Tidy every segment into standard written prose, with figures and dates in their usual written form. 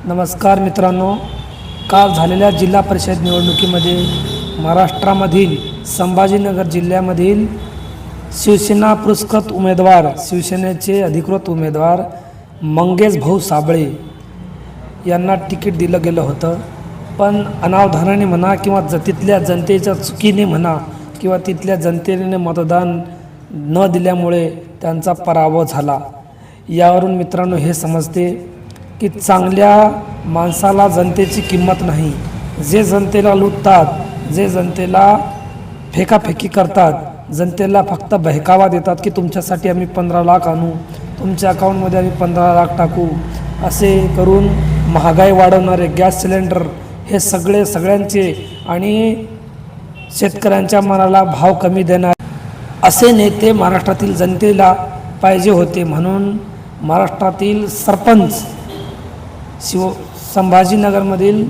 नमस्कार मित्रांनो, काल झालेल्या जिल्हा परिषद निवडणुकीमध्ये महाराष्ट्रामधील संभाजीनगर जिल्ह्यामधील शिवसेना पुरस्कृत उमेदवार, शिवसेनेचे अधिकृत उमेदवार मंगेश भाऊ साबळे यांना तिकीट दिलं गेलं होतं. पण अनावधानाने म्हणा किंवा तिथल्या जनतेच्या चुकीने म्हणा किंवा तिथल्या जनतेने मतदान न दिल्यामुळे त्यांचा पराभव झाला. यावरून मित्रांनो हे समजते की चांगल्या माणसाला जनतेची किंमत नाही. जे जनतेला लुटतात, जे जनतेला फेकाफेकी करतात, जनतेला फक्त बहकावा देतात की तुमच्यासाठी आम्ही 15 लाख आणू, तुमच्या अकाउंटमध्ये आम्ही 15 लाख टाकू, असे करून महागाई वाढवणारे, गॅस सिलेंडर हे सगळ्यांचे आणि शेतकऱ्यांच्या मनाला भाव कमी देणारे असे नेते महाराष्ट्रातील जनतेला पाहिजे होते. म्हणून महाराष्ट्रातील सरपंच संभाजीनगरमधील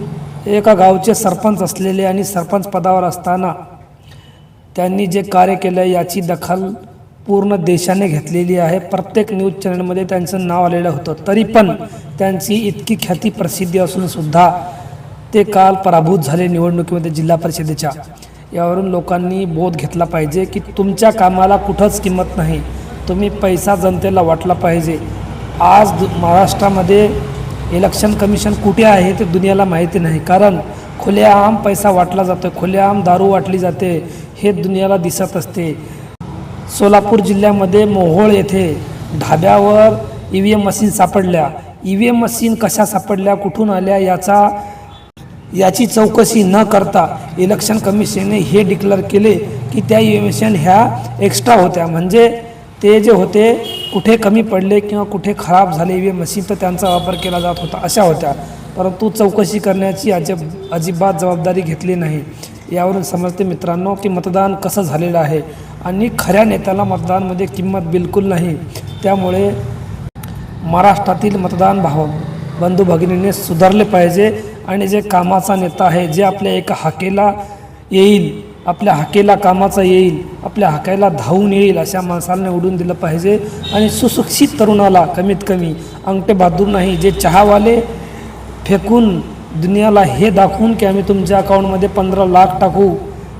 एका गावचे सरपंच असलेले आणि सरपंच पदावर असताना त्यांनी जे कार्य केलं याची दखल पूर्ण देशाने घेतलेली आहे. प्रत्येक न्यूज चॅनलमध्ये त्यांचं नाव आलेलं होतं. तरी पण त्यांची इतकी ख्याती प्रसिद्धी असूनसुद्धा ते काल पराभूत झाले निवडणुकीमध्ये जिल्हा परिषदेच्या. यावरून लोकांनी बोध घेतला पाहिजे की तुमच्या कामाला कुठंच किंमत नाही. तुम्ही पैसा जनतेला वाटला पाहिजे. आज महाराष्ट्रामध्ये इलेक्शन कमिशन कुठे आहे ते दुनियाला माहिती नाही. कारण खुलेआम पैसा वाटला जातो, खुलेआम दारू वाटली जाते, हे दुनियाला दिसत असते. सोलापूर जिल्ह्यामध्ये मोहोळ येथे ढाब्यावर EVM मशीन सापडल्या. EVM मशीन कशा सापडल्या, कुठून आल्या याची चौकशी न करता इलेक्शन कमिशनने हे डिक्लेअर केले की त्या EVM मशीन ह्या एक्स्ट्रा होत्या. म्हणजे ते जे होते कुठे कमी पडले किंवा कुठे खराब झाले EVM मशीन तर त्यांचा वापर केला जात होता अशा होत्या. परंतु चौकशी करण्याची अजिबात जबाबदारी घेतली नाही. यावरून समजते मित्रांनो की मतदान कसं झालेलं आहे आणि खऱ्या नेत्याला मतदानमध्ये किंमत बिलकुल नाही. त्यामुळे महाराष्ट्रातील मतदान बंधू भगिनींनी सुधारले पाहिजे आणि जे कामाचा नेता आहे, जे आपल्या एका हाकेला येईल, आपल्या हाकेला कामाचा येईल, आपल्या हाकेला धावून येईल अशा माणसाला निवडून दिलं पाहिजे. आणि सुशिक्षित तरुणाला कमीत कमी अंगठे बहादूर नाही, जे चहावाले फेकून दुनियाला हे दाखवून की आम्ही तुमच्या अकाउंटमध्ये 15 लाख टाकू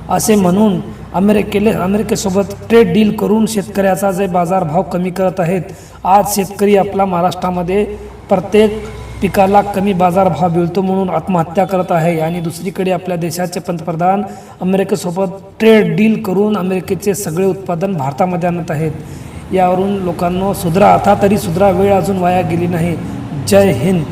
असे म्हणून अमेरिकेसोबत ट्रेड डील करून शेतकऱ्याचा जे बाजारभाव कमी करत आहेत. आज शेतकरी आपला महाराष्ट्रामध्ये प्रत्येक पिकाला कमी बाजारभाव मिळतो म्हणून आत्महत्या करत आहे. आणि दुसरीकडे आपल्या देशाचे पंतप्रधान अमेरिकेसोबत ट्रेड डील करून अमेरिकेचे सगळे उत्पादन भारतामध्ये आणत आहेत. यावरून लोकांना सुधरा, आता तरी सुधरा, वेळ अजून वाया गेली नाही. जय हिंद.